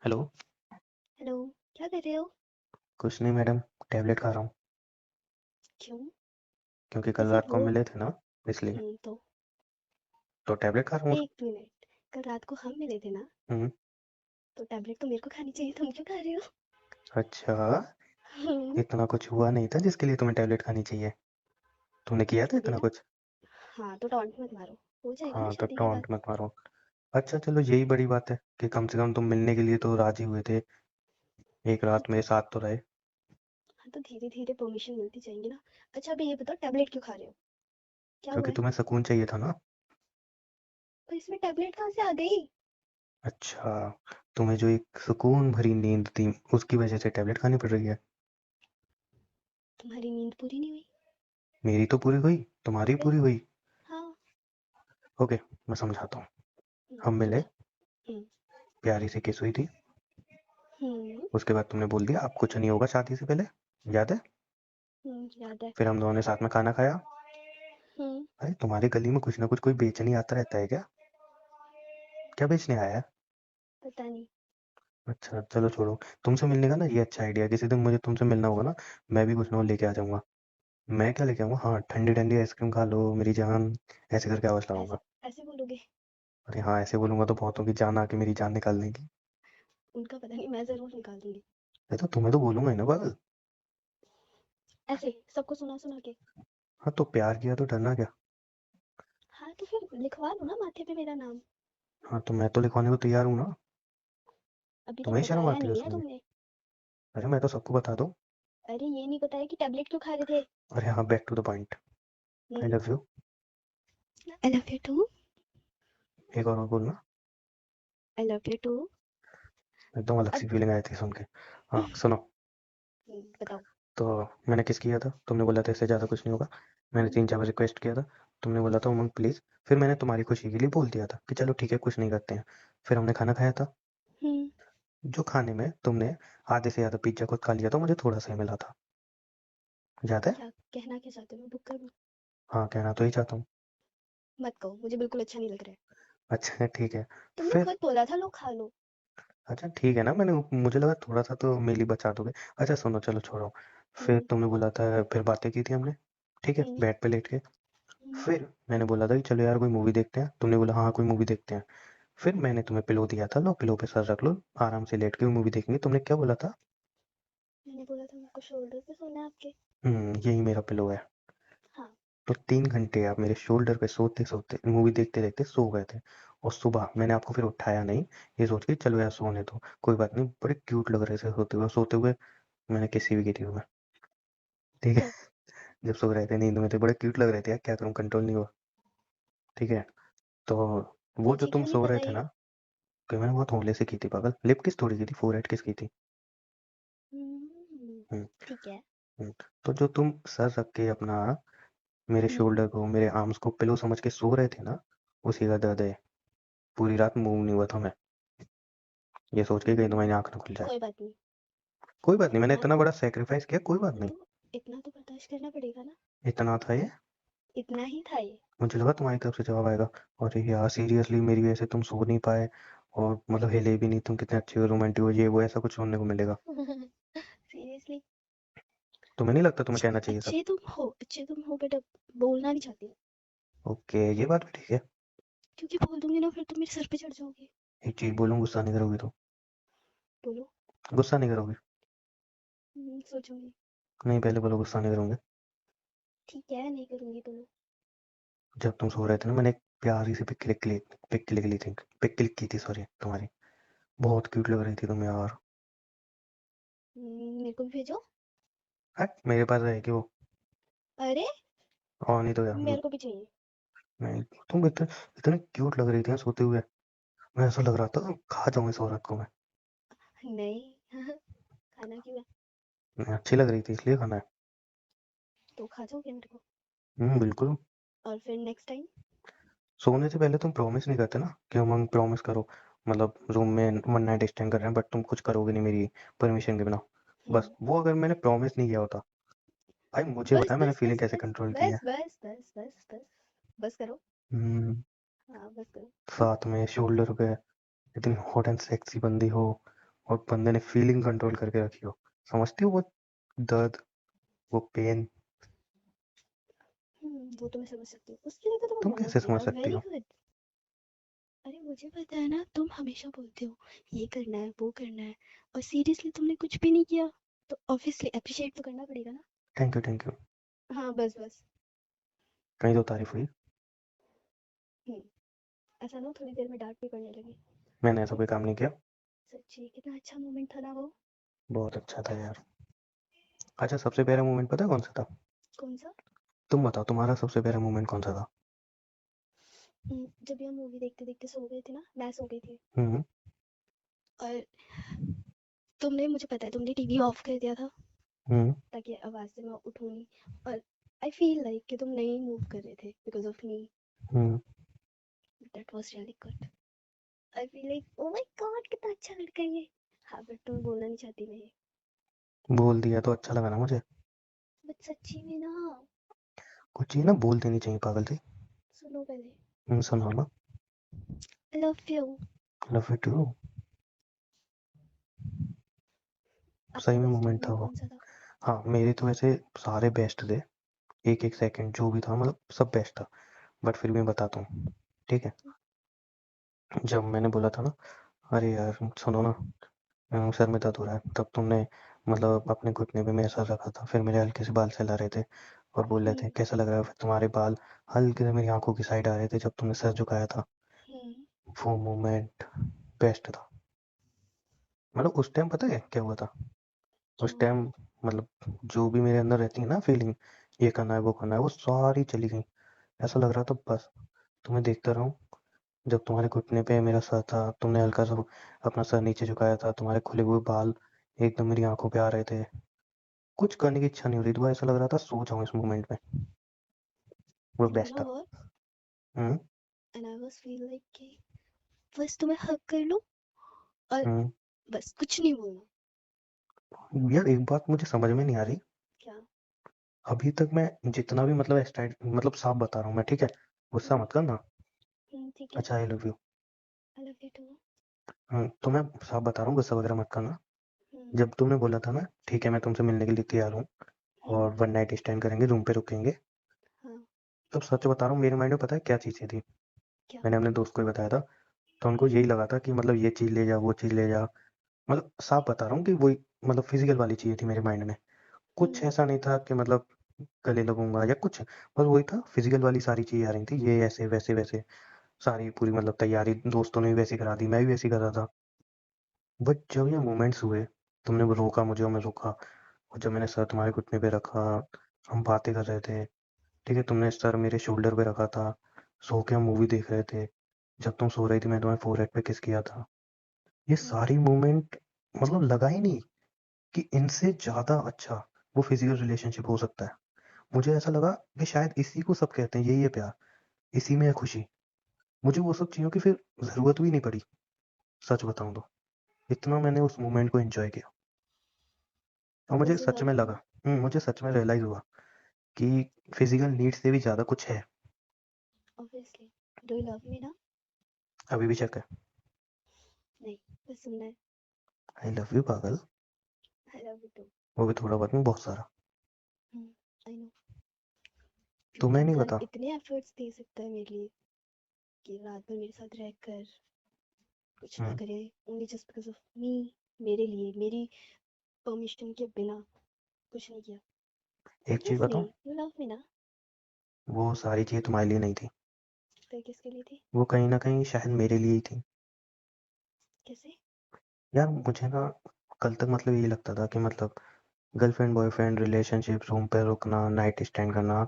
Hello. Hello. क्या कर रहे हो? कुछ नहीं मैडम, टैबलेट खा रहा हूँ। क्यों? क्योंकि कल वैसे रात को हम वो मिले थे ना, इसलिए तो तो टैबलेट खा रहा हूँ। एक मिनट। कल रात को हम मिले थे ना, हम्म। तो टैबलेट तो मेरे को खानी चाहिए, तुम क्यों खा रहे हो? अच्छा, हम्म, इतना कुछ हुआ नहीं था जिसके लिए तुम्हें टैबलेट खानी चाहिए। तुमने किया था तभी इतना ना। कुछ? हाँ तो टॉन्ट मत मारो, हो जाएगा ना हाँ, तो शादी के बाद। टॉन्ट मत मारो। अच्छा चलो, यही बड़ी बात है कि कम से कम तुम मिलने के लिए तो राजी हुए थे। एक हाँ रात मेरे साथ तो रहे। हाँ तो धीरे धीरे परमिशन मिलती जाएगी ना। अच्छा अभी ये बताओ, टैबलेट क्यों खा रहे हो? क्या हुआ क्योंकि है? तुम्हें सुकून चाहिए था ना। और इसमें टैबलेट कहाँ से आ गई? अच्छा, तुम्हें जो एक सुकून भरी नींद थी उसकी वजह से टैबलेट खानी पड़ रही है। तुम्हारी नींद पूरी नहीं हुई? मेरी तो पूरी हुई, तुम्हारी फिर? पूरी हुई। हाँ। ओके, मैं समझाता हूँ। हम मिले, बता। हम्म। प्यारी सी किस हुई थी। हम्म। उसके बाद तुमने बोल दिया अब कुछ नहीं होगा शादी से पहले, याद है? याद है। फिर हम दोनों ने साथ में खाना खाया। हम्म। अरे तुम्हारी गली में कुछ ना कुछ कोई बेचने आता रहता है क्या? क्या बेचने आया है? पता नहीं। अच्छा चलो छोड़ो। तुमसे मिलने का ना ये अच्छा आइडिया, किसी दिन मुझे तुमसे मिलना होगा ना, मैं भी कुछ ना कुछ लेके आ जाऊंगा। मैं क्या लेके आऊंगा, हाँ, ठंडी ठंडी आइसक्रीम खा लो मेरी जान, ऐसे करके आवाज ऐसे लगाऊंगा। ऐसे बोलोगे? अरे हाँ, ऐसे बोलूंगा तो बहुतों की जान आके मेरी जान निकाल देगी। उनका पता नहीं, मैं जरूर निकाल दूंगी। अरे तो तुम्हें तो बोलूंगा ही ना पागल। ऐसे सबको सुना सुना के। हाँ तो प्यार किया तो डरना क्या। हाँ तो फिर लिखवा लो ना माथे पे मेरा नाम। हाँ तो मैं तो लिखवाने को तैयार हूँ ना। अभी तक तुम्हें शर्म बताया आती है नहीं है सुन के? तुमने। अरे मैं तो सबको बता दूँ। अरे ये नहीं बताया कि टैबलेट क्यों खा रहे थे। अरे हाँ, back to the point. I love you. I love you too. एक और बोलना। I love you too. एकदम अलग सी अब फीलिंग आई थी सुन के। हाँ सुनो। बताओ। तो मैंने किस किया था, तुमने बोला था इससे ज़्यादा कुछ नहीं होगा। मैंने हम्म, 3 4 बार रिक्वेस्ट किया था। तुमने बोला था उमंग प्लीज़। फिर मैंने तुम्हारी खुशी के लिए बोल दिया था कि चलो ठीक है कुछ नहीं करते हैं। फिर हमने खाना खाया था। हम्म, जो खाने में तुमने आधे से ज़्यादा पिज्ज़ा खुद खा लिया था, मुझे थोड़ा सा ही मिला था। याद है? क्या कहना क्या चाहते हो, मैं बुक कर दूं? हाँ, कहना तो ही चाहता हूँ। मत कहो, मुझे बिल्कुल अच्छा नहीं लग रहा है। अच्छा ठीक है। तुमने फिर खुद बोला था लो खा लो। अच्छा ठीक है ना, मैंने मुझे लगा थोड़ा सा तो मेरे लिए बचा दोगे। अच्छा सुनो, चलो छोड़ो। फिर हम्म, तुमने बोला था, फिर बातें की थी हमने, ठीक है, हम्म, बेड पे लेट के। हम्म, फिर मैंने बोला था कि चलो यार कोई मूवी देखते हैं, तुमने बोला हाँ कोई मूवी देखते हैं। फिर मैंने तुम्हें पिलो दिया था, लो पिलो पे सर रख लो, आराम से लेट के मूवी देखेंगे। तुमने क्या बोला था? मैंने बोला था मेरे को शोल्डर पे सोना है आपके। यही मेरा पिलो है। हाँ। तो 3 घंटे आप मेरे शोल्डर पे सोते सोते मूवी देखते देखते सो गए थे। और सुबह मैंने आपको फिर उठाया नहीं, ये सोच के चलो यार सोने दो, कोई बात नहीं, बड़े क्यूट लग रहे थे सोते हुए। मैंने किसी भी की थी तुम्हें, ठीक है। जब सो रहे थे नींद में थे, बड़े क्यूट लग रहे थे यार, क्या करूँ, कंट्रोल नहीं हुआ। ठीक है। तो वो जो मुझे तुम क्यों नहीं सो पता रहे थे ये? ना, कि मैंने बहुत होले से की थी पागल, लिप किस थोड़ी की थी, फोरहेड किस की थी। हम्म, हम्म, ठीक है। हम्म। तो जो तुम सर रख के अपना मेरे हम्म, शोल्डर को, मेरे आर्म्स को पिलो समझ के सो रहे थे ना, उसी का दर्द है। पूरी रात मूव नहीं हुआ था मैं, ये सोच के कहीं तुम्हारी आंख ना खुल जाए। कोई बात नहीं। कोई बात नहीं, मैंने इतना इतना बड़ा सेक्रीफाइस किया, कोई बात नहीं। तो इतना तो बर्दाश्त करना पड़ेगा ना। इतना था ये। इतना ही था ये। मुझे लगा तुम्हारी तरफ से जवाब आएगा, और यार सीरियसली मेरी वजह से तुम सो नहीं पाए, और मतलब हिले भी नहीं, तुम कितने अच्छे हो, रोमांटिक हो, ये वो ऐसा कुछ सुनने को मिलेगा। सीरियसली। तुम्हें नहीं लगता तुम्हें अच्छे कहना चाहिए सब? अच्छे तुम हो, अच्छे तुम हो, बट अब बोलना नहीं चाहती। ओके, ये बात भी ठीक है। क्योंकि बोल दूंगी ना फिर तुम मेरे सर पे चढ़ जाओगे। एक चीज बोलूं, गुस्सा नहीं करोगी तो? बोलो। गुस्सा नहीं करोगी? सोचूंगी। नहीं, पहले बोलो गुस्सा नहीं करोगे। ठीक है नहीं करूंगी, बोलो। जब तुम सो रहे थे ना, मैंने एक प्यारी सी पिक क्लिक की थी, सॉरी तुम्हारी। बहुत क्यूट लग रही थी तुम यार। मेरे को भी भेजो। हट, मेरे पास रहेगी वो। अरे और नहीं तो यार। मेरे को भी चाहिए। नहीं, तुम इतने इतने क्यूट लग रही थी ना सोते हुए। मैं ऐसा लग रहा था खा जाऊं इस औरत को मैं। नहीं। खाना क्यों है? मैं अच्छी लग रही थी इसलिए खाना है। तो खा जाओगे मेरे को? बिल्कुल। और फिर नेक्स्ट टाइम? सोने से पहले तुम प्रॉमिस नहीं करते ना कि हम प्रॉमिस करो, मतलब रूम में वन नाइट स्टैंड कर रहे हैं, बट तुम कुछ करोगे नहीं मेरी परमिशन के बिना। बस वो अगर मैंने प्रॉमिस नहीं किया होता, भाई मुझे बस बताया मैंने बस फीलिंग बस कैसे बस कंट्रोल की है। बस बस बस बस बस बस करो। हाँ बस करो। साथ में शोल्डर पे इतनी हॉट एंड सेक्सी बंदी हो, और बंदे ने फीलिंग कंट्रोल करके रखी हो, समझती हो वो दर्द, वो पेन। वो तो मैं समझ सकती हूँ, उसके लिए तो तुम्हें तुम होना कैसे समझ चाहिए, सकती वेरी हो? गुड। अरे मुझे पता है ना, तुम हमेशा बोलते हो ये करना है वो करना है, और सीरियसली तुमने कुछ भी नहीं किया, तो ऑब्वियसली अप्रिशिएट तो करना पड़ेगा ना। Thank you, thank you. हाँ बस बस। कहीं तो तारीफ हुई। हम्म ऐसा ना थोड़ी देर में डांट भी पड़ने लगी। मैंने ऐसा बट कोई काम नहीं किया। सच्ची कितना अच्छा मोमेंट था ना वो। बहुत अच्छा था यार। अच्छा, सबसे प्यारा मोमेंट पता है कौन सा था? कौन सा? तुम बताओ, तुम्हारा सबसे प्यारा मोमेंट कौन सा था? जब भी हम मूवी देखते देखते सो गए थे ना, मैं सो गई थी, हम्म। और तुमने, मुझे पता है तुमने टीवी ऑफ कर दिया था हम्म। ताकि आवाज से मैं उठूं नहीं, और आई फील लाइक कि तुम नहीं मूव कर रहे थे because of me. Hmm. That was really good. I feel like oh my God कितना अच्छा लड़का है ये। हाँ बट तुम्हें बोलना नहीं चाहती मैं ये। बोल दिया तो अच्छा लगा ना मुझे। बट सच्ची में ना। कुछ चीज ना बोल देनी चाहिए, पागल थी। सुनो पहले। सुनाओ ना। I love you. Love you too. सही आपका में बेस्ट मोमेंट था मोमेंट वो। कौन सा था? हाँ, मेरे तो वैसे सारे बेस्ट थे। एक एक सेकंड जो भी था, मतलब सब बेस्ट था। बट फिर भी मैं बताता हूँ, ठीक है? जब मैंने बोला था ना, अरे यार सुनो ना, सर में दर्द हो रहा है, तब तुमने मतलब अपने घुटने पे मेरा सर रखा था, फिर मेरे हल्के से बाल सहला रहे थे और बोल रहे थे हम्म कैसा लग रहा है, फिर तुम्हारे बाल हल्के से मेरी आंखों की साइड आ रहे थे जब तुमने सर झुकाया था। हम्म वो मोमेंट बेस्ट था। मतलब उस टाइम पता है क्या हुआ था? क्या उस हुआ? टाइम मतलब जो भी मेरे अंदर रहती है ना फीलिंग, ये करना है वो करना है, वो सारी चली गई। ऐसा लग रहा था बस तुम्हें देखता रहूं। जब तुम्हारे घुटने पे मेरा सर था, तुमने हल्का सा अपना सर नीचे झुकाया था, तुम्हारे खुले हुए बाल एकदम मेरी आंखों पे आ रहे थे। कुछ करने की इच्छा नहीं हो रही थी, वो ऐसा लग रहा था सो जाऊं इस मोमेंट में। वो एंड यू बेस्ट नो था। What, hmm. And I was feel like कि बस तुम्हें हग कर लूं, और हम्म। बस कुछ नहीं बोलना। यार एक बात मुझे समझ में नहीं आ रही। क्या? अभी तक मैं जितना भी मतलब मतलब साफ बता रहा हूँ मैं, ठीक है? गुस्सा मत करना। ठीक है। अच्छा, I love you. I love you too. तो मैं साफ बता रहा हूँ, गुस्सा वगैरह मत करना। हम्म जब तुमने बोला था ना ठीक है मैं तुमसे मिलने के लिए तैयार हूँ हम्म और वन नाइट स्टैंड करेंगे, रूम पे रुकेंगे, हाँ। तब सच बता रहा हूँ मेरे माइंड में पता है क्या चीज़ें थी? क्या? मैंने अपने दोस्त को ही बताया था। तो उनको यही लगा था कि मतलब ये चीज़ ले जा, वो चीज़ ले जा। मतलब साफ बता रहा हूँ कि वही मतलब फिजिकल वाली चीज़ें थी मेरे माइंड में। कुछ हम्म ऐसा नहीं था कि मतलब गले लगूंगा या कुछ, बस वही था, फिजिकल वाली सारी चीज़ें आ रही थी, ये ऐसे वैसे वैसे। सारी पूरी मतलब तैयारी दोस्तों ने भी वैसी करा दी, मैं भी वैसी कर रहा था। बट जब ये मोमेंट्स हुए, तुमने वो रोका मुझे और मैं रुका, और जब मैंने सर तुम्हारे घुटने पे रखा, हम बातें कर रहे थे, ठीक है, तुमने सर मेरे शोल्डर पे रखा था, सो के हम मूवी देख रहे थे, जब तुम सो रही थी मैंने तुम्हारे फोरहेड पे किस किया था, ये हम्म सारी मोमेंट मतलब लगा ही नहीं कि इनसे ज्यादा अच्छा वो फिजिकल रिलेशनशिप हो सकता है। मुझे ऐसा लगा कि शायद इसी को सब कहते हैं, यही है प्यार, इसी में है खुशी। मुझे वो सब चीज़ों की फिर ज़रूरत भी नहीं पड़ी, सच बताऊं तो। इतना मैंने उस मोमेंट को एंजॉय किया, और मुझे दिस इज सच लव में यू लगा, ना। मुझे सच में रियलाइज हुआ कि फिजिकल नीड से भी ज़्यादा कुछ है। Obviously. Do you love me ना? अभी भी शक है? नहीं, बस सुनना है। आई लव यू पागल। I love you too. वो भी थोड़ा बहुत नहीं, बहुत सारा। I know. क्योंकि तुम्हें नहीं इंसान पता। इतने एफर्ट्स दे सकता है मेरे लिए कि रात भर मेरे साथ रहकर कुछ ना हम्म। करे, only just because of me, मेरे लिए, मेरी परमिशन के बिना कुछ नहीं किया। एक चीज़ ऑब्वियसली बताऊं, यू लव मी ना। वो सारी चीज़ें तुम्हारे लिए नहीं थी। फिर किसके लिए थी? वो कहीं ना कहीं शायद मेरे लिए ही थी। कैसे? यार मुझे ना कल तक मतलब यही लगता था कि मतलब गर्लफ्रेंड बॉयफ्रेंड रिलेशनशिप, रूम पे रुकना, नाइट स्टैंड करना,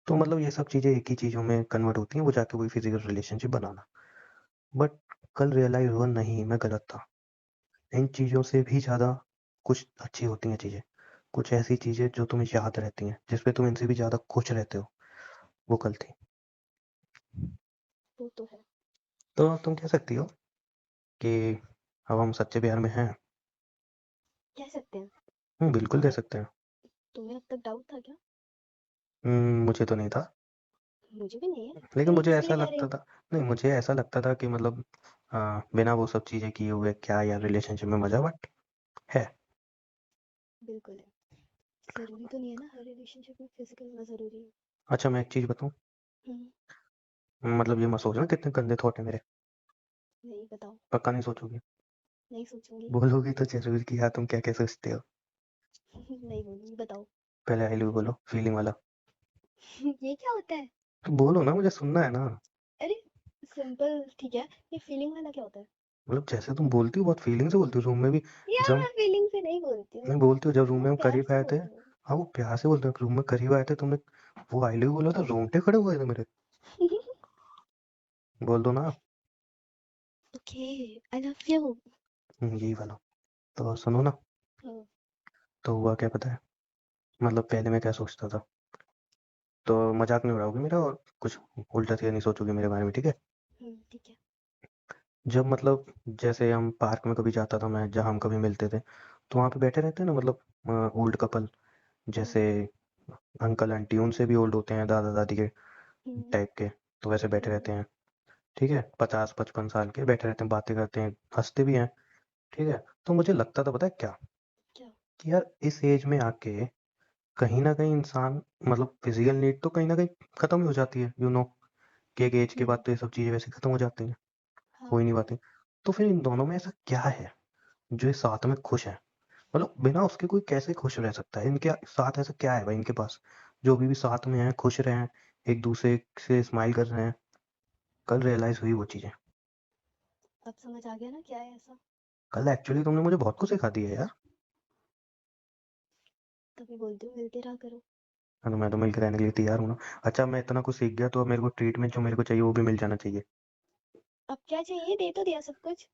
तो मतलब ये सब चीज़ें एक ही चीज़ों में कन्वर्ट होती हैं, वो जाके वही फिजिकल रिलेशनशिप बनाना। बट कल रियलाइज हुआ नहीं, मैं गलत था। इन चीज़ों से भी ज़्यादा कुछ अच्छी होती हैं चीज़ें, कुछ ऐसी चीज़ें जो तुम्हें याद रहती हैं, जिसपे तुम इनसे भी ज़्यादा खुश रहते हो, वो कल थी। वो तो है। तो अब तुम कह सकती हो कि अब हम सच्चे प्यार में हैं। कह सकते हैं। बिल्कुल कह बट सकते हैं। तुम्हें अब तक डाउट था क्या? मुझे तो नहीं था। मुझे भी नहीं है। लेकिन फिर मुझे किसके लिए ऐसा कह रहे लगता हो? था, नहीं मुझे ऐसा लगता था कि मतलब बिना वो सब चीजें किए हुए क्या यार रिलेशनशिप में मजा, बट है। बिल्कुल है। ज़रूरी तो नहीं है ना हर रिलेशनशिप में फिज़िकल होना ज़रूरी है। अच्छा मैं एक चीज बताऊं, हुँ, मतलब ये मत सोचना कितने गंदे थॉट है मेरे। नहीं बताओ, पक्का नहीं सोचोगी? नहीं सोचूँगी। बोलोगी तो जरूर कि हाँ तुम क्या क्या सोचते हो। नहीं बोलूँगी, बताओ। पहले आई लव यू बोलो, फीलिंग वाला। ये क्या होता है? तो बोलो ना, मुझे सुनना है ना। अरे सिंपल ठीक है, ये फीलिंग वाला क्या होता है? मतलब जैसे तुम बोलती हो बहुत फीलिंग से बोलती हो रूम में भी। यार जब मैं फीलिंग से नहीं बोलती हूँ, नहीं बोलती हो, जब रूम मैं में हम प्यार करीब से आए थे। बोलती हूँ। हाँ वो प्यार से बोलते हो, रूम में करीब आए थे तुमने, वो आई लव यू बोला था, रोंगटे खड़े हुए थे मेरे। बोल दो ना। Okay, I love you. यही वाला। तो सुनो ना। हुँ, तो हुआ क्या पता है, मतलब पहले मैं क्या सोचता था, तो मजाक नहीं उड़ाओगे मेरा, और कुछ उल्टा सीधा नहीं सोचोगे मेरे बारे में, ठीक है? ठीक है। जब मतलब जैसे हम पार्क में कभी जाता था मैं, जहाँ हम कभी मिलते थे, तो वहाँ पे बैठे रहते हैं ना, मतलब ओल्ड कपल, हुँ, जैसे अंकल आंटी उनसे भी ओल्ड होते हैं, दादा दादी के हुँ, टाइप के, तो वैसे बैठे हुँ, रहते हैं। ठीक है, 50-55 साल के बैठे रहते हैं, बातें करते हैं, हंसते भी हैं। ठीक है। तो मुझे लगता था पता है क्या, क्या? कि यार इस एज में आके कहीं ना कहीं इंसान, मतलब फिजिकल नीड तो कहीं ना कहीं खत्म ही हो जाती है, कि एक एज के बाद हुँ, तो ये सब चीजें वैसे खत्म हो जाती हैं, हो ही हाँ, नहीं पाती। तो फिर इन दोनों में ऐसा क्या है जो ये साथ में खुश है? मतलब बिना उसके कोई कैसे खुश रह सकता है? इनके साथ ऐसा क्या है भाई इनके पास, जो अभी भी साथ में है, खुश रहे हैं, एक दूसरे से स्माइल कर रहे हैं? कल रियलाइज हुई वो चीजें। अब समझ आ गया ना क्या है ऐसा? कल एक्चुअली तुमने मुझे बहुत कुछ सिखा दिया है यार। तभी बोलती हूँ मिलते रहा करो। हाँ, तो मैं तो मिलकर रहने के लिए तैयार हूँ ना। अच्छा मैं इतना कुछ सीख गया तो अब मेरे को ट्रीटमेंट जो मेरे को चाहिए वो भी मिल जाना चाहिए। अब क्या चाहिए? दे तो दिया सब कुछ।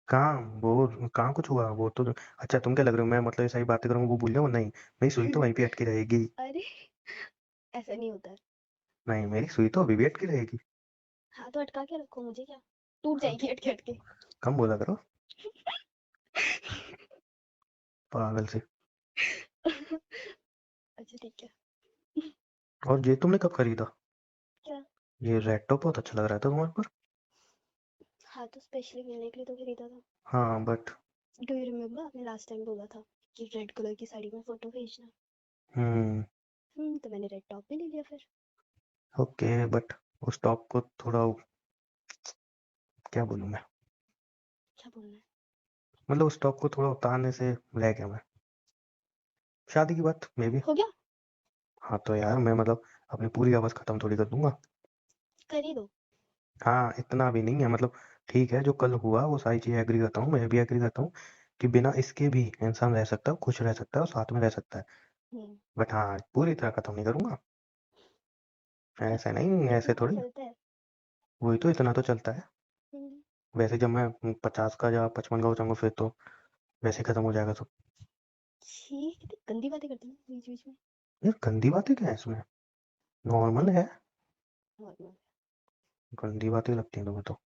कहाँ वो, कहाँ कुछ हुआ वो तो। अच्छा तुम क्या लग रहे हो मैं मतलब ये सारी बातें करूँ वो भूल जाऊँ? नहीं, मेरी सुई तो वहीं पे अटकी रहेगी। अरे ऐसा नहीं होता है। नहीं, मेरी सुई तो अभी भी अटकी रहेगी। हाँ तो अटका के रखो, मुझे क्या, टूट जाएगी अटके अटके। कम बोला करो, पागल से। अच्छा ठीक है। और ये तुमने कब खरीदा? क्या? ये रेड टॉप बहुत अच्छा लग रहा था तुम्हारे पर। हाँ तो स्पेशली मिलने के लिए तो खरीदा था। हाँ बट। डू यू रिमेम्बर आपने लास्ट टाइम बोला था कि रेड कलर की साड़ी में फोटो भेजना? हम्म। तो मैंने रेड टॉप भी ले लिया फिर। ओके बट उस टॉप को थोड़ा, क्या बोलूँ मैं, क्या बोलना है? मतलब उस टॉप को थोड़ा उतारने से रह गया मैं। शादी की बात मे बी। हो गया। हाँ तो यार मैं मतलब अपनी पूरी आवाज़ खत्म थोड़ी कर दूंगा। कर ही दो। हाँ इतना भी नहीं है मतलब। ठीक है, जो कल हुआ वो सारी चीज़ें एग्री करता हूँ, मैं भी एग्री करता हूँ कि बिना इसके भी इंसान रह सकता है, खुश रह सकता है और साथ में रह सकता है। हम्म, बट हाँ पूरी तरह खत्म नहीं करूंगा। ऐसा नहीं, ऐसे इतना तो थोड़ी। चलता है। वही तो, इतना तो चलता है। हम्म, वैसे जब मैं 50 का या 55 का हो जाऊंगा फिर तो वैसे खत्म हो जाएगा सब। छी कितनी गंदी बातें करती हूँ बीच बीच में। यार गंदी बातें क्या है इसमें, नॉर्मल है। नॉर्मल। गंदी बातें लगती हैं तुम्हें तो।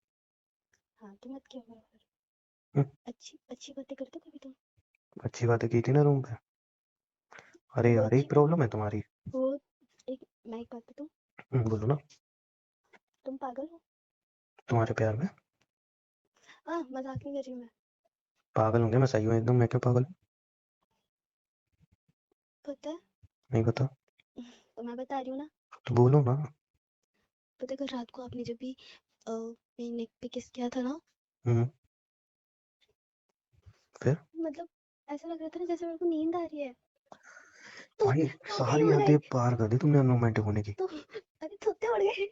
हाँ तो मत किया करो फिर। हम्म, अच्छी अच्छी बातें करते हो कभी तुम। अच्छी बातें की थी ना रूम पे। तो अरे वो यार अच्छी एक बात, प्रॉब्लम है तुम्हारी। वो एक, मैं एक बात बताऊँ, बोलो ना। तुम पागल हो। तुम्हारे प्यार में हाँ मजाक नहीं कर रही हूँ मैं। पागल होंगे, मैं सही हूँ एकदम, मैं क्यों पागल? पता है। नहीं पता? तो मैं बता रही हूँ ना। तो बोलो ना। पता है कल रात को आपने जब भी मेरे नेक पे किस किया था ना, हम्म। फिर मतलब ऐसा लग रहा था ना जैसे मेरे को नींद आ रही है। तो भाई तो नहीं सारी हो रहा है। हदें पार कर दी तुमने रोमांटिक होने की। तो अरे तोते उड़ गए।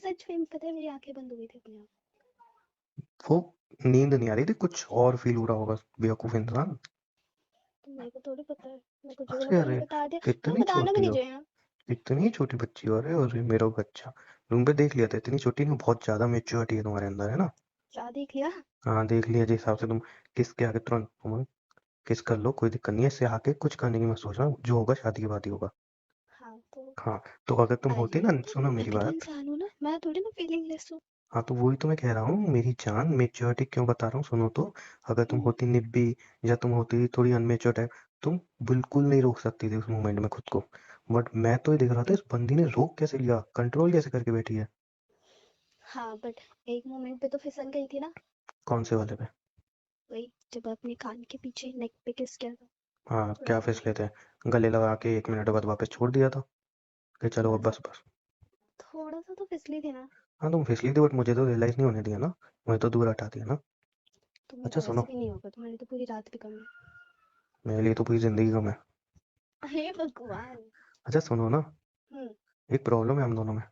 सच में पता है मेरी आंखें बंद हो गई थी अपने आप। वो नींद नहीं आ रही थी, कुछ और फील हो रहा होगा, बेवकूफ इंसान। तो मेरे को थोड़ी पता है, मैं कुछ भी बोला अरे मैंने अरे, बता दिया। मैंने इतनी बताना भी छोटी नहीं हो, चाहिए। इतनी छोटी बच्ची हो, अरे अरे मेरा बच्चा। रूम पे देख लिया था, इतनी छोटी नहीं, बहुत ज्यादा मेच्योरिटी है तुम्हारे अंदर, है ना? क्या देख लिया? हाँ देख लिया, जिस हिसाब से तुम किस के आगे तुरंत किस कर लो, कोई दिक्कत नहीं है, इससे आके कुछ करने की मत सोचना, जो होगा शादी के बाद ही होगा। हाँ तो हाँ। तो अगर तुम अरे होती ना, तो सुनो मेरी मैं भी बात। इंसान हूँ ना, मैं थोड़ी ना फीलिंगलेस हूँ। हाँ तो वही तो मैं कह रहा हूँ मेरी जान, मेच्योरिटी क्यों बता रहा हूँ सुनो तो। अगर तुम हम्म, होती निब्बी, या तुम होती थोड़ी अनमेच्योर टाइप, तुम बिल्कुल नहीं रोक सकती थी उस मोमेंट में खुद को। बट मैं तो ये देख रहा था इस बंदी ने रोक कैसे लिया, कंट्रोल कैसे करके बैठी है। हाँ, बट एक मोमेंट पे तो फिसल गई थी ना। कौन से वाले पे? वही जब अपने कान के पीछे नेक पे किस किया था। हाँ, थोड़ा क्या सा। फिसले थे? गले लगा के 1 मिनट बाद वापस छोड़ दिया था कि चलो थोड़ा अब सा। बस बस। थोड़ा सा तो फिसली थी ना। हाँ, तुम फिसली थी बट मुझे तो रियलाइज नहीं होने दिया ना। मुझे तो दूर हटा दिया ना। तुम्हें अच्छा तो सुनो, वैसे भी नहीं होगा, तुम्हारी तो पूरी रात भी कम है। मेरे लिए तो पूरी जिंदगी कम है। अरे भगवान। अच्छा सुनो ना, हम्म। एक प्रॉब्लम है हम दोनों में।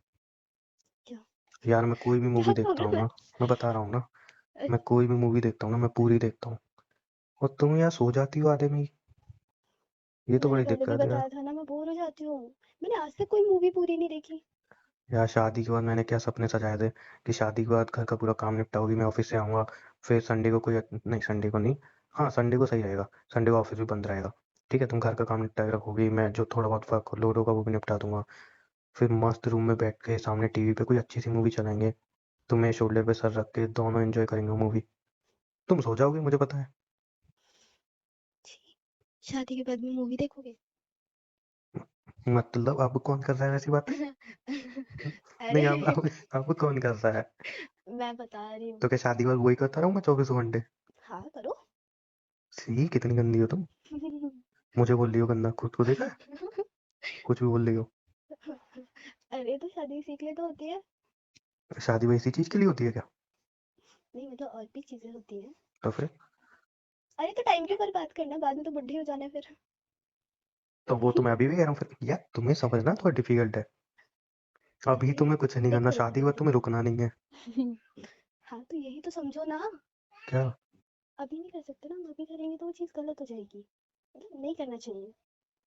क्या? यार मैं कोई भी मूवी क्या देखता हूँ प्रॉब्लम है? ना, मैं बता रहा हूँ ना, मैं अच्छा। कोई भी मूवी देखता हूँ ना, मैं पूरी देखता हूँ और तुम यार सो जाती हो आधे में ही। ये तो मैंने बड़ी पहले भी दिक्कत है यार। बताया था ना, मैं बोर हो जाती हूँ। मैंने आज तक कोई मूवी पूरी नहीं देखी। यार शादी के बाद मैंने क्या सपने सजाए थे कि शादी के बाद घर का पूरा काम निपटाओगी, मैं ऑफिस से आऊँगा, फिर संडे को कोई नहीं, संडे को नहीं, हाँ संडे को सही रहेगा, संडे को ऑफिस भी बंद रहेगा। ठीक है, तुम घर का काम निपटाए रखोगी, मैं जो थोड़ा बहुत वर्क लोड होगा वो भी निपटा दूंगा। फिर मस्त रूम में बैठ के सामने टीवी पे कोई अच्छी सी मूवी चलाएंगे, तुम्हें शोल्डर पे सर रख के दोनों एंजॉय करेंगे मूवी। तुम सो जाओगे मुझे पता है। छी, शादी के बाद में मूवी देखोगे? मतलब अब कौन कर रहा है ऐसी बातें? नहीं, अब अरे। अब कौन कर रहा है? मैं बता रही हूँ। तो क्या शादी के बाद वही करता रहूंगा 24 घंटे? हाँ, करो। सी कितनी गंदी हो तुम। मुझे बोल रही हो गंदा, खुद को देखा है? कुछ भी बोल रही हो। अरे तो शादी सीख ले तो होती है। शादी वैसी चीज के लिए होती है क्या? नहीं, मतलब और भी चीजें होती हैं। तो फिर? अरे तो टाइम के ऊपर बात करना, बाद में तो बुढ़ी हो जाना है फिर। तो वो तो मैं अभी भी कह रहा हूँ, फिर यार तुम्हें समझना थोड़ा डिफिकल्ट है। अभी अरे तुम्हें कुछ नहीं करना, देखो शादी देखो के बाद देखो। तुम्हें रुकना नहीं है। हाँ तो यही तो समझो ना। क्या? अभी नहीं कर सकते ना, हम अभी करेंगे तो वो चीज़ गलत हो जाएगी। मतलब नहीं करना चाहिए।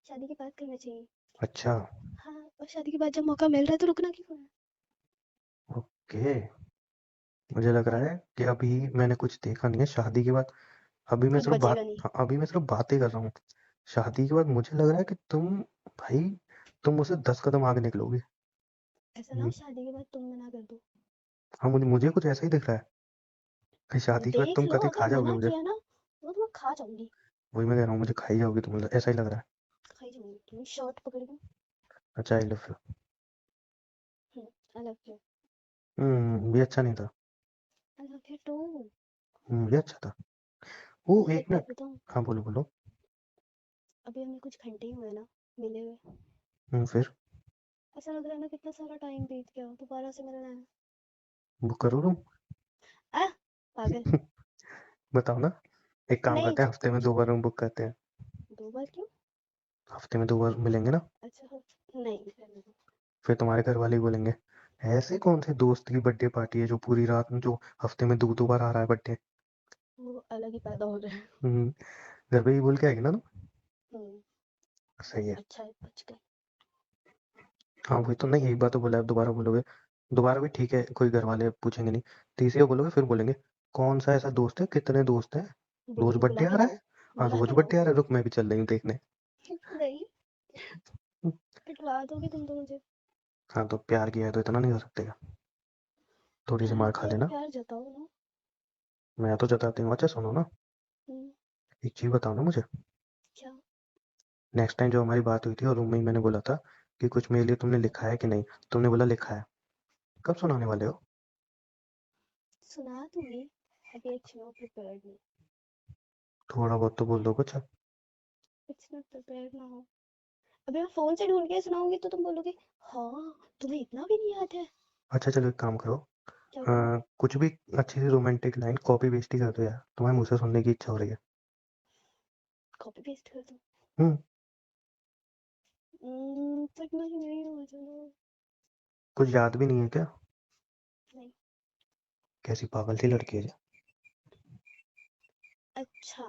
शादी के बाद करना चाहिए। अच्छा। हाँ, और शादी के बाद जब मौका मिल रहा है तो रुकना क्यों है? ओके, मुझे लग रहा वही। है कि अभी मैंने कुछ देखा नहीं है शादी के बाद। अभी मैं अब सिर्फ बचेगा बात, नहीं। हाँ, अभी मैं सिर्फ बातें कर रहा हूँ। शादी के बाद मुझे लग रहा है कि तुम, भाई, तुम मुझसे 10 कदम आगे निकलोगे। ऐसा ना हो शादी के बाद तुम मना कर दो। हाँ, मुझे कुछ ऐसा ही दिख रहा है कि शादी के बाद देख तुम लो, कभी अगर खा जाओगे मना मुझे। किया ना तो मैं खा जाऊंगी। वही मैं कह रहा हूँ, मुझे खाई जाओगी तुम, ऐसा ही लग रहा है। खाई जाऊंगी, तुम्हें शर्ट पकड़ के। अच्छा, I love you. I love you. ये अच्छा नहीं था। I love you too. ये अच्छा था। वो अच्छा एक एक बात मिनट। बताऊं? हाँ, बोलो बोलो। अभी हमें कुछ घंटे ही हुए ना मिले हुए। फिर ऐसा लग रहा है ना कितना सारा टाइम बीत गया, दोबारा से मिलना है। बुक करो रूम। आ पागल। बताओ ना, एक काम नहीं। करते हैं, हफ्ते में 2 बार रूम बुक करते हैं। 2 बार क्यों? हफ्ते में 2 बार मिलेंगे ना। अच्छा हो। नहीं रहने दो। फिर तुम्हारे घर वाले ही बोलेंगे, ऐसे कौन से दोस्त की बर्थडे पार्टी है जो पूरी रात में, जो हफ्ते में दो दो बार आ रहा है बर्थडे। वो अलग ही पैदा हो रहा है। घर पे ही बोल के आएगी ना तुम। हम्म। सही है। अच्छा है बच गए। हाँ वही तो, नहीं एक बार तो बोला है, दोबारा बोलोगे, दोबारा भी ठीक है, कोई घर वाले पूछेंगे नहीं। तीसरी बार बोलोगे फिर बोलेंगे, कौन सा ऐसा दोस्त है, कितने दोस्त हैं, रोज बोलेंगे बर्थडे बुला आ के रहा लाओ। है। हाँ, बुला रोज के लाओ। बर्थडे आ रहा है, रुक मैं भी चल रही हूँ देखने। नहीं। पिटवा दोगे तुम तो मुझे। हाँ, तो प्यार किया है तो इतना नहीं कर सकते क्या? थोड़ी सी प्यार मार खा किया तो लेना। प्यार जताओ ना। मैं तो जताती हूँ। अच्छा सुनो ना, हम्म। एक चीज बताओ ना मुझे। क्या? नेक्स्ट टाइम जो हमारी बात हुई थी और रूम में ही मैंने बोला था कि कुछ मेरे लिए तुमने लिखा है कि नहीं, तुमने बोला लिखा है। कब सुनाने वाले हो? सुना दूंगी। अभी एक्चुअली वो प्रिपेयर्ड नहीं। थोड़ा बहुत तो बोल दो कुछ। इट्स नॉट प्रिपेयर्ड ना हो। अभी मैं फोन से ढूंढ के सुनाऊंगी तो तुम बोलोगे हाँ, तुम्हें इतना भी नहीं याद है। अच्छा चलो, एक काम करो, क्या करूँ? कुछ भी अच्छी सी रोमांटिक लाइन कॉपी पेस्ट ही कर दो यार, तुम्हारे मुंह से सुनने की इच्छा हो रही है। कॉपी पेस्ट कर दूँ? हम्म बट मैं नहीं हो जाना। कुछ याद भी नहीं है क्या? नहीं। कैसी पागल सी लड़की है जी। अच्छा।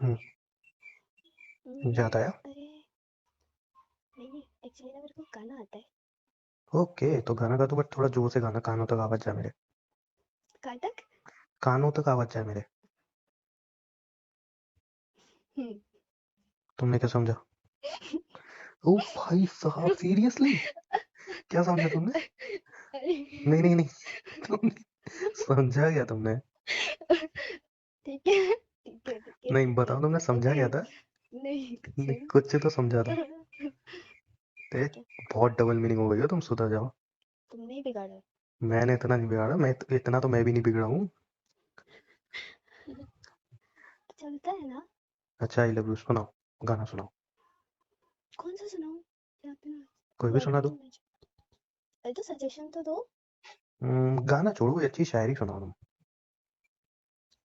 हम्म याद आया? अरे नहीं, एक्चुअली ना मेरे को गाना आता है। ओके, तो गाना गा दो बट थोड़ा जोर से गाना, कानों तक आवाज जाए मेरे। काटक। कानों तक आवाज जाए मेरे। हम्म। तुमने क्या समझा? ओ भाई साहब, सीरियसली? क्या समझा तुमने? अरे। नहीं नहीं नहीं, तुमने समझा क्या तुमने? ठीक है ठीक है ठीक है नहीं ठीक है। बताओ, तुमने समझा ओके। क्या था? नहीं कुछ नहीं, नहीं। कुछ तो समझा था। ते ठीक है। बहुत डबल मीनिंग हो गई हो तुम, सुधर जाओ। तुमने ही बिगाड़ा है। मैंने इतना नहीं बिगाड़ा, इतना तो मैं भी नहीं बिगड़ा हूँ। तो चलता है ना। अच्छा आई लव यू सुनाओ, गाना सुनाओ, कौन सा सुनाऊं? यहाँ पे ना कोई भी लॉबी सुना में दो। मैच। अरे तो सजेशन तो दो। गाना छोड़ो, कोई अच्छी शायरी सुनाओ तुम।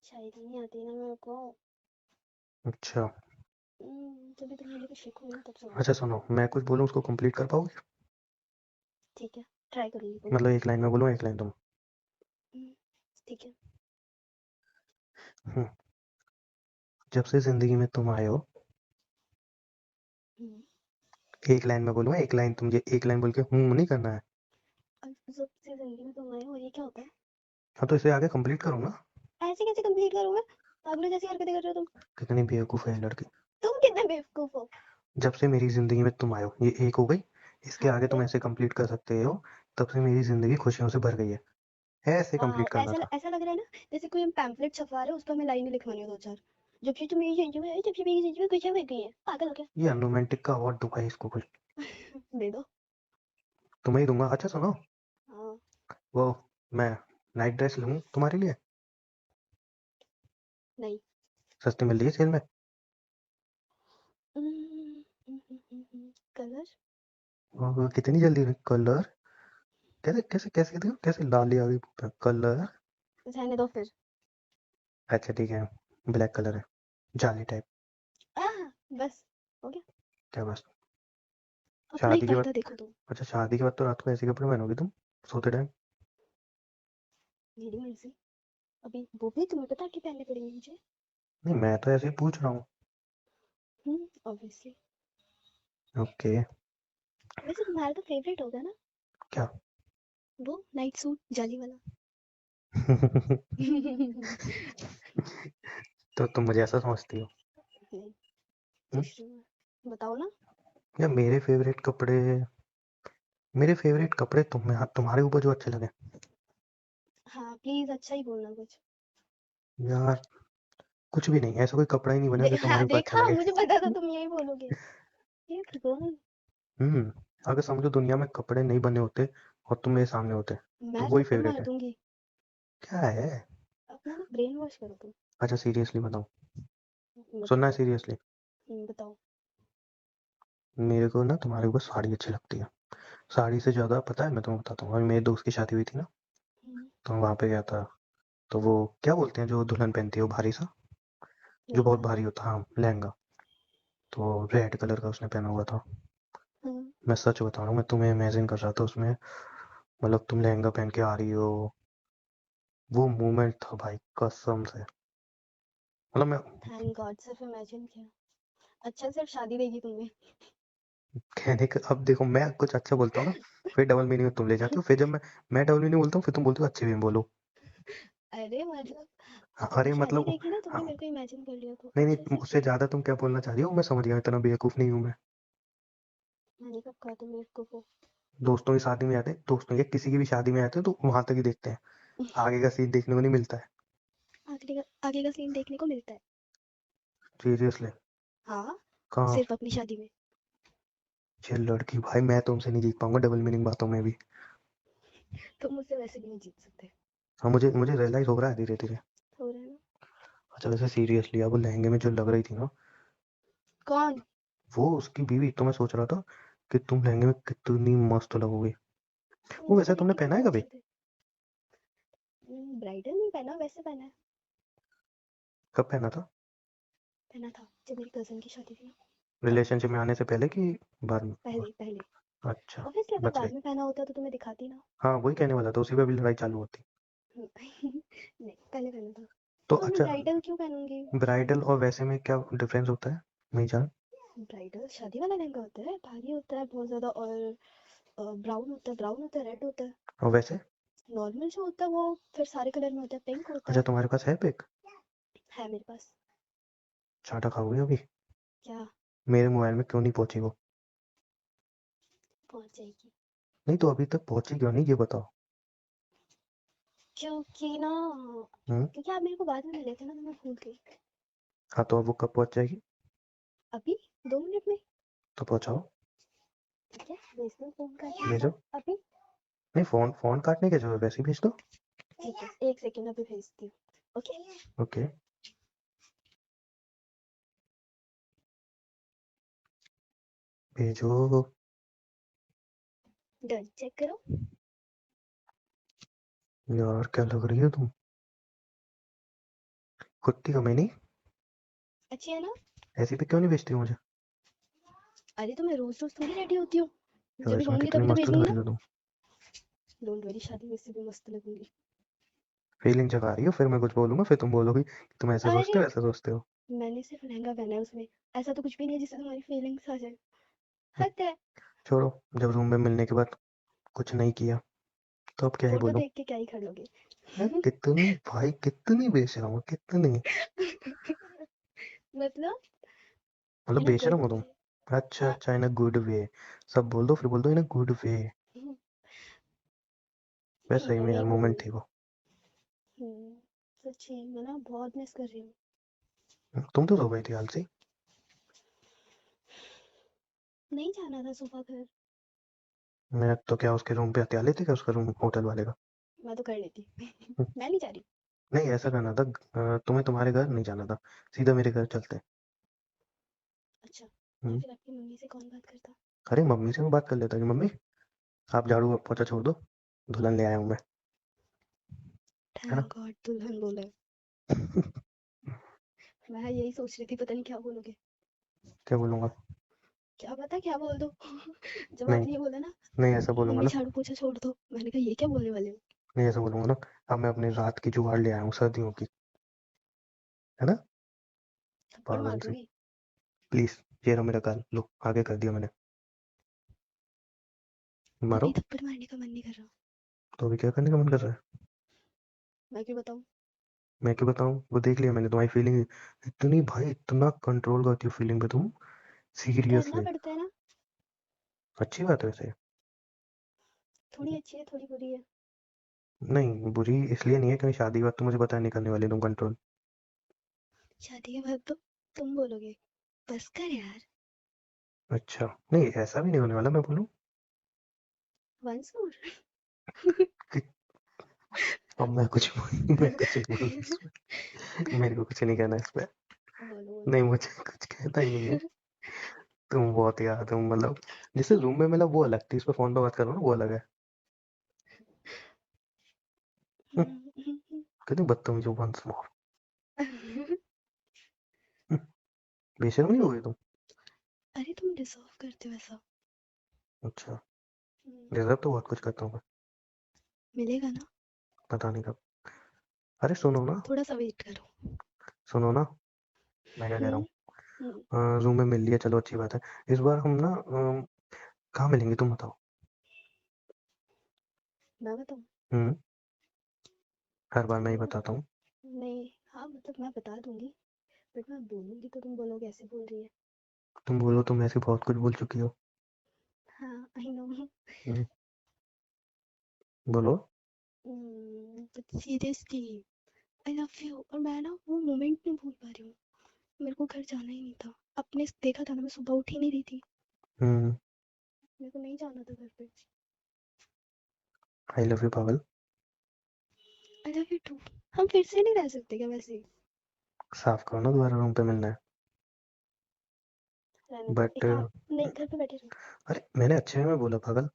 शायरी नहीं आती ना मेरे को। अच्छा। तभी तुम मेरे को सीखोगे ना तब अच्छा समझोगे। सुनो, मैं कुछ बोलूँ उसको कंप्लीट कर पाओगे? ठीक है, ट्राई करूंगी, बोलो। मतलब एक लाइन में बोलूँ, एक लाइन तुम। हम्म, ठीक है। हम्म, जब से जिंदगी में तुम आए हो। हम्म, एक लाइन में बोलूँ, एक लाइन तुम, ये एक लाइन बोल के नहीं करना है। अब सबसे जिंदगी में तुम आए हो, और ये क्या होता है? हाँ तो इसे आगे कंप्लीट करो ना। ऐसे कैसे कंप्लीट करूँ मैं? पागलों जैसी हरकतें कर रहे हो तुम। कितनी बेवकूफ़ है ये लड़की। तुम कितने बेवकूफ हो। जब से मेरी जिंदगी में तुम आए हो, ये एक हो गई। इसके हाँ आगे तुम फिर। ऐसे कंप्लीट कर सकते हो। तब से मेरी जिंदगी खुशियों से भर गई है। ऐसे वाह, कंप्लीट करना ऐसा था। ऐसा लग रहा है ना जैसे कोई हम पैम्फलेट छपवा रहे हैं, उस पर हमें लाइनें लिखवानी हो दो चार। जब से तुम मेरी जिंदगी में आए, जब से मेरी जिंदगी में कुछ हो गई है, पागल हो क्या? ये रोमांटिक का अवार्ड दूंगा इसको कुछ। दे दो। तुम्हें ही दूंगा। अच्छा सुनो, हाँ। वो मैं नाइट ड्रेस लूँ तुम्हारे लिए। नहीं। सस्ती मिल रही है सेल में। कलर। और कितनी जल्दी कलर? कैसे कैसे कैसे कहते हो, कैसे लाली आ गई कलर? रहने दो फिर। अच्छा ठीक है, ब्लैक कलर है, जाली टाइप। बस हो गया। क्या बस? अपना ही शादी के बाद? फायदा देखो तुम। अच्छा शादी के बाद तो रात को ऐसे कपड़े पहनोगी तुम, सोते टाइम? मेरी मर्जी। अभी वो भी तुम्हें पता कि पहनने पड़ेंगे मुझे। नहीं मैं तो ऐसे ही पूछ रहा हूँ। ऑब्वियसली। ओके। वैसे तुम्हारा तो फेवरेट होगा ना, क्या? वो नाइट सूट जाली वाला। नहीं, तो तुम मुझे ऐसा समझती हो? हम्म? पूछ रही हूँ मैं। बताओ ना। या मेरे फेवरेट कपड़े तुम्हारे ऊपर जो अच्छे लगे। हाँ प्लीज, अच्छा ही बोलना कुछ। यार कुछ भी नहीं, ऐसा कोई कपड़ा ही नहीं बना जो हाँ तुम्हारे ऊपर अच्छा देखा, लगे। मुझे पता था तुम यही बोलोगे। ये भगवान। हम्म। अगर समझो दुनिया में कपड़े नहीं बने होते और तुम मेरे सामने होते, तो मैं वही थप्पड़ फेवरेट मार है। दूंगी। क्या है? अपना ना ब्रेन वॉश करो तुम। अच्छा सीरियसली बताओ, सुनना बताओ। है सीरियसली। बताओ। मेरे को ना तुम्हारे ऊपर साड़ी अच्छी लगती है। साड़ी से ज्यादा पता है, मैं तुम्हें बताता हूँ, अभी मेरे दोस्त की शादी हुई थी ना, हम्म, तो वहां पे गया था। तो वो क्या बोलते हैं जो दुल्हन पहनती है, वो भारी सा, जो बहुत लहंगा। भारी होता है, हाँ लहंगा। तो रेड कलर का उसने पहना हुआ था। हाँ। मैं सच बता रहा हूँ, मैं तुम्हें इमेजिन कर रहा था उसमें, मतलब तुम लहंगा पहन के आ रही हो। वो मोमेंट था भाई, कसम से। मतलब मैं थैंक गॉड, सिर्फ इमेजिन किया। अच्छा, सिर्फ शादी देगी तुम्हें। कहने का, अब देखो मैं कुछ अच्छा बोलता हूँ ना, फिर डबल मीनिंग में तुम ले जाते हो, फिर जब मैं डबल मीनिंग बोलता हूँ, फिर तुम बोलते हो अच्छे में बोलो। अरे मतलब, हाँ, तुमने अरे शादी मतलब देखी ना, तुमने हाँ। मेरे को इमेजिन कर लिया, तो नहीं अच्छे नहीं, से। उससे ज्यादा तुम क्या बोलना चाह रही हो मैं समझ गया, इतना बेवकूफ नहीं हूँ मैं। मैंने कब कहा तुम मेरे को? दोस्तों की शादी में आते हैं, दोस्तों के किसी की भी शादी में आते हैं तो वहां तक ही देखते हैं, आगे का सीन देखने को नहीं मिलता है। आगे का सीन देखने को मिलता है। सीरियसली? हाँ। कहाँ? सिर्फ अपनी शादी में। ये लड़की भाई, मैं तुमसे नहीं जीत पाऊंगा डबल मीनिंग बातों में भी। तुम मुझसे वैसे भी नहीं जीत सकते। हाँ मुझे मुझे रियलाइज हो रहा है धीरे धीरे। हो रहा है ना। अच्छा वैसे सीरियसली, अब वो लहंगे में जो लग रही थी ना, कौन? वो उसकी बीवी, तो मैं सोच रहा था कि तुम लहंगे में कितनी मस्त लगोगी। तुम वो इंस्टा वैसे देख तुमने के पहना कितने है कभी? सोच रहे थे? ब्राइडल नहीं पहना, वैसे पहना है। कब पहना था? पहना था जब मेरी कजन की शादी थी ना, तब। रिलेशनशिप में आने से पहले कि बाद में? पहले पहले। अच्छा। ऑब्वियसली अगर बच गई। बाद में पहना होता तो तुम्हें दिखाती ना। हाँ वही कहने वाला था, उसी पे भी लड़ाई चालू होती। नहीं, पहले पहना था। तो तो मैं अच्छा, ब्राइडल क्यों पहनूंगी? ब्राइडल और वैसे में क्या डिफरेंस होता है, नहीं जान? ब्राइडल शादी वाला लहंगा होता है, भारी होता है बहुत ज्यादा, और ब्राउन होता है, रेड होता है। और वैसे? नॉर्मल जो होता है वो फिर सारे कलर में होता है, पिंक होता अच्छा है। तुम्हारे पास है पिक? है मेरे पास। चाटा खाओगे अभी? क्या? मेरे मोबाइल में क्यों नहीं पहुंची वो? पहुंच जाएगी। नहीं तो अभी तक पहुंची क्यों नहीं, ये बताओ। क्योंकि ना, हम्म। क्योंकि आप मेरे को बाद में मिले थे ना, तो मैं भूल गई। हाँ तो अब वो कब पहुंच जाएगी? अभी 2 मिनट में। तो पहुंचाओ। ठीक है, भेजती हूँ फोन करके। भेजो। अभी। नहीं, फोन फोन काटने के जो वैसे ही भेज दो। ठीक है, 1 सेकंड अभी भेजती हूँ। ओके? ओके, भेजो। डन, चेक करो। यार क्या लग रही हो तुम, कुत्ती हो मैं नहीं। अच्छी है ना? ऐसी भी क्यों नहीं भेजती हो मुझे? अरे तो मैं रोज़-रोज़ थोड़ी रेडी होती हूँ। यार जब भी इसमें कहूँगी कितनी तभी तो मस्त भेजूँगी लग ना। रही हो तुम। डोंट वरी, शादी में से भी मस्त लगूंगी। फीलिंग जगा रही हो, फिर मैं कुछ बोलूंगा फिर तुम बोलोगी कि तुम ऐसे अरे सोचते हो ऐसे सोचते हो। मैंने सिर्फ लहंगा पहना है उसमें, ऐसा तो कुछ भी नहीं है जिससे तुम्हारी फीलिंग्स आ जाए। हद है। छोड़ो, जब रूम में मिलने के बाद कुछ नहीं किया तो अब क्या ही फोटो बोलूं। देख के क्या ही कर लोगे। यार कितनी भाई, कितनी बेशरम हो, कितनी। मतलब मतलब इन अ बेशरम गुड हो तुम। वे। अच्छा अच्छा, इन अ गुड वे। सब बोल दो, फिर बोल दो इन अ गुड वे। वैसे सही मैंने में यार ही मोमेंट बोल। थी वो। सच्ची मैं ना बहुत मिस कर रही हूँ। तुम तो सो गई थी आलसी। नहीं जाना था सुबह घर। मैं तो क्या उसके रूम पे हत्या लेती क्या, उसका रूम होटल वाले का। मैं तो कर लेती। हम्म, मैं नहीं जा रही। नहीं ऐसा करना था। तुम्हें तुम्हारे घर नहीं जाना था, सीधा मेरे घर चलते। अच्छा, तो हम्म, फिर आपकी मम्मी से कौन बात करता? अरे मम्मी से मैं बात कर लेता कि मम्मी आप झाड़ू पोछा छोड़ दो, दुल्हन ले आया हूँ मैं। है ना। थैंक गॉड दुल्हन बोला। मैं यही सोच रही थी, पता नहीं क्या बोलोगे। क्या बोलूंगा? क्या पता क्या बोल दो। जब नहीं, आपने ये बोला ना, नहीं ऐसा बोलूंगा मम्मी ना। झाड़ू पोछा छोड़ दो, मैंने कहा ये क्या बोलने वाले हो। नहीं ऐसा बोलूंगा ना, अब मैं अपनी रात की जुगाड़ ले आया हूँ सर्दियों की। है ना। थप्पड़ मार पागल सी। दूंगी। प्लीज, ये रहा मेरा गाल, लो आगे कर दिया मैंने। मारो। अभी थप्पड़ मारने का मन नहीं कर रहा। तो अभी क्या करने का मन कर रहा है? मैं क्यों बताऊं? मैं क्यों बताऊं, वो देख लिया मैंने तुम्हारी फीलिंग। इतनी भाई, इतना कंट्रोल करती हो फीलिंग पे तुम। करना सीरियसली। पड़ता है ना। अच्छी बात है वैसे। थोड़ी अच्छी है थोड़ी बुरी है। नहीं बुरी इसलिए नहीं है क्योंकि शादी के बाद तो मुझे पता नहीं करने वाली तुम कंट्रोल। शादी के बाद तो तुम बोलोगे बस कर यार। अच्छा, नहीं ऐसा भी नहीं होने वाला, मैं बोलूँ वंस मोर। कि अब मैं कुछ नहीं बोलूँ इसमें। मेरे को कुछ नहीं कहना इस पे। बोलो नहीं, बोलो। मुझे कुछ कहना ही नहीं है। तुम बहुत यार, तुम मतलब जैसे रूम में मिला वो अलग थी, इस पे फोन पे बात कर रहा हूँ ना वो अलग है। हम्म, कितनी बदतमीज हो वंस मोर। बेशर्म नहीं हो गई तुम। अरे तुम डिजर्व करते हो ऐसा। अच्छा, हम्म, डिजर्व तो बहुत कुछ करता हूँ मैं। मिलेगा ना। पता नहीं कब। अरे सुनो ना। थोड़ा सा वेट करो। सुनो ना, मैं क्या कह रहा हम्म, हूँ। हम्म, रूम में मिल लिया, चलो अच्छी बात है। इस बार हम ना कहाँ मिलेंगे तुम बताओ। मैं बताऊँ? हम्म। हर बार मैं ही चलो बताता हूँ। नहीं, हाँ मतलब मैं बता दूंगी, बट मैं बोलूंगी तो तुम बोलोगे ऐसे बोल रही है। तुम बोलो, तुम ऐसे बहुत कुछ बोल चुकी हो। हाँ आई नो। हम्म, बोलो। But seriously I love you, और मैं ना वो मोमेंट नहीं भूल पा रही हूँ। मेरे को घर जाना ही नहीं था। आपने देखा था ना, मैं सुबह उठ ही नहीं रही थी। हम्म। मेरे को नहीं जाना था घर पे। आई लव यू पागल। I love you too. हम फिर से नहीं रह सकते क्या वैसे? साफ करो ना, दोबारा रूम पे मिलना है। रहने दो, बट एक काम नहीं, घर पे बैठे रहो। अरे मैंने अच्छे में बोला पागल।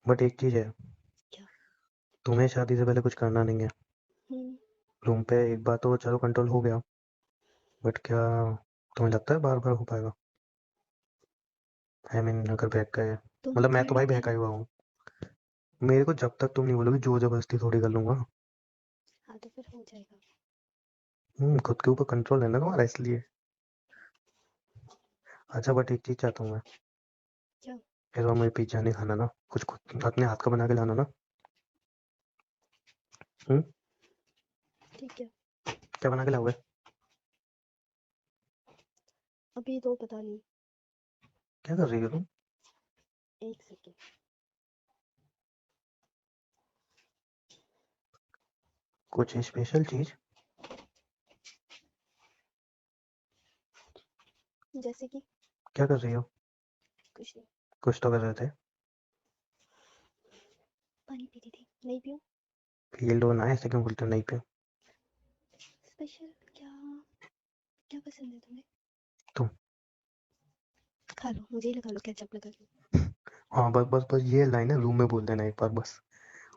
बट एक चीज है, क्या? तुम्हें शादी से पहले कुछ करना नहीं है। हम्म। रूम पे एक बार तो चलो कंट्रोल हो गया, बट क्या तुम्हें लगता है बार बार हो पाएगा? आई मीन अगर बहक गए, तुम मतलब मैं कर तो भाई लोगे बहका ना। ही हुआ हूँ। मेरे को जब तक तुम नहीं बोलोगे जोर जबरदस्ती थोड़ी कर लूंगा। हाँ तो फिर हो जाएगा। खुद के ऊपर कंट्रोल है ना तुम्हारा, इसलिए। अच्छा बट एक चीज चाहता हूँ मैं। क्या? इस बार मुझे पिज्जा नहीं खाना ना, कुछ खुद अपने हाथ का बना के लाना ना। हम्म। ठीक है। क्या बना के लाओगे? अभी तो पता नहीं। क्या कर रही हो तुम? एक सेकेंड। कुछ स्पेशल चीज? जैसे कि क्या कर रही हो? कुछ नहीं। कुछ तो कर रहे थे। पानी पी रही थी, नहीं पियो? फील्ड हो ना, ऐसे क्यों बोलते हो नहीं पे? स्पेशल क्या? क्या पसंद है तुम्हें? तुम। खा लो, मुझे ही लगा लो, केचप लगा लो। हाँ बस बस बस ये लाइन है, रूम में बोल देना एक बार बस,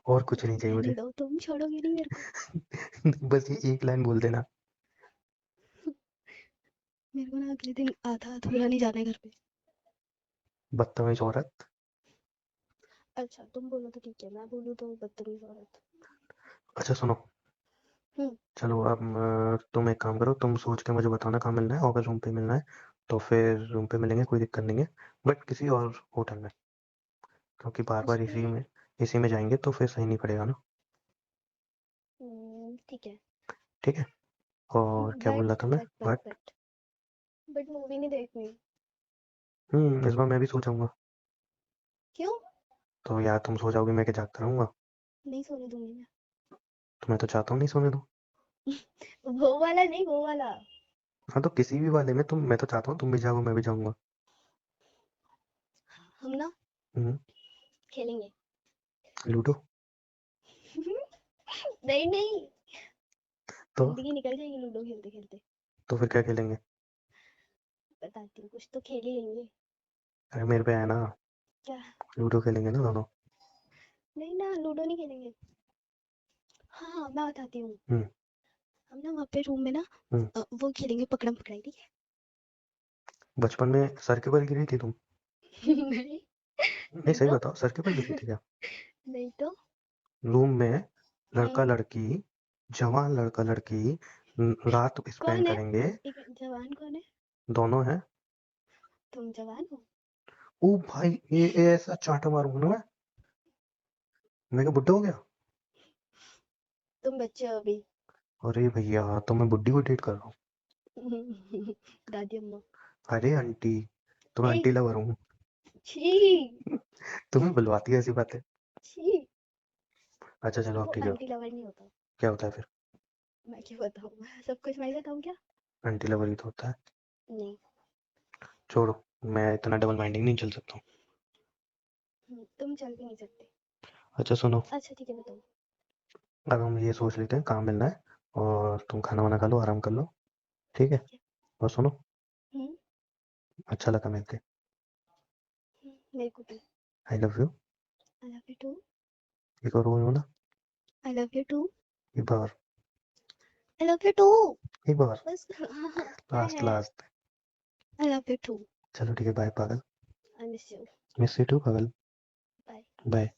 और कुछ नहीं चाहिए रहने मुझे। दो, तुम छोड़ोगे नहीं मेरे को। बस ये एक लाइन बोल देना। मेरे को ना अगले दिन आधा अधूरा नहीं जाना है घर पे। बदतमीज औरत। अच्छा तुम बोलो तो ठीक है, मैं बोलूँ तो बदतमीज औरत। अच्छा सुनो, हम्म। चलो अब तुम एक काम करो, तुम सोच के मुझे बताना कहाँ मिलना है, और अगर रूम पे मिलना है तो फिर रूम पे मिलेंगे, कोई दिक्कत नहीं है, बट किसी और होटल में, क्योंकि बार बार उसमें इसी में जाएंगे तो फिर सही नहीं पड़ेगा ना। ठीक है। ठीक है। और क्या बोल बट रहा था मैं, but but but but but movie नहीं देखनी। इस बार मैं भी सो जाऊंगा। क्यों? तो यार तुम सो जाओगे, मैं क्या जागता रहूंगा? नहीं सोने दूंगी मैं। तो मैं तो चाहता हूँ नहीं सोने दो। वो वाला नहीं, वो वाला। हाँ तो किसी भी वाले में तुम, मैं तो चाहता हूँ तुम भी जाओ मैं भी जाऊंगा। हम ना हम्म, खेलेंगे। लूडो। नहीं नहीं, तो जिंदगी निकल जाएगी लूडो खेलते खेलते। तो फिर क्या खेलेंगे? बताती हूँ, कुछ तो खेल ही लेंगे। अरे मेरे पे है ना, क्या? लूडो खेलेंगे ना दोनों। नहीं ना, लूडो नहीं खेलेंगे। हाँ मैं बताती हूँ। हम्म। हम ना वहाँ पे रूम में ना हम्म। वो खेलेंगे पकड़म पकड़ाई, ठीक बचपन में सर के बल गिरी थी तुम? है? नहीं। नहीं नहीं सही तो। बताओ, सर के बल गिरी थी क्या? नहीं तो। रूम में लड़का हम्म। लड़की, जवान लड़का लड़की, रात स्पेंड कौन है? करेंगे। एक जवान कौन है? दोनों हैं। तुम जवान हो? ओ भाई, ये ऐसा चांटा मारूंगा ना मैं क्या बुड्ढा हो गया? तुम बच्चे हो अभी। अरे भैया, तो मैं बुड्ढी को डेट कर रहा हूँ? दादी अम्मा। अरे आंटी, तो मैं ए आंटी लवर हूँ। छी। तुम्हें बुलवाती है ऐसी बातें? छी। अच्छा चलो अब वो ठीक है। आंटी लवर नहीं होता। क्या होता है फिर? मैं क्यों बताऊँ, सब कुछ मैं ही बताऊँ क्या? आंटी लवर ही तो होता है। नहीं। छोड़ो, मैं इतना डबल माइंडिंग नहीं चल सकता हूँ। तुम चल भी नहीं सकते। अच्छा सुनो, अच्छा ठीक है, बताओ। अब हम ये सोच लेते हैं कहाँ मिलना है, और तुम खाना वाना खा लो, आराम कर लो। ठीक है। ठीक है। और सुनो, हम्म। अच्छा लगा मिलके। मेरे को भी। I love you. I love you too. एक और बोलो ना। I love you too. एक बार। I love you too. एक बार। बस हाँ हाँ, क्या लास्ट है? Last. I love you too. चलो ठीक है, बाय पागल। I miss you. Miss you too पागल। बाय। बाय।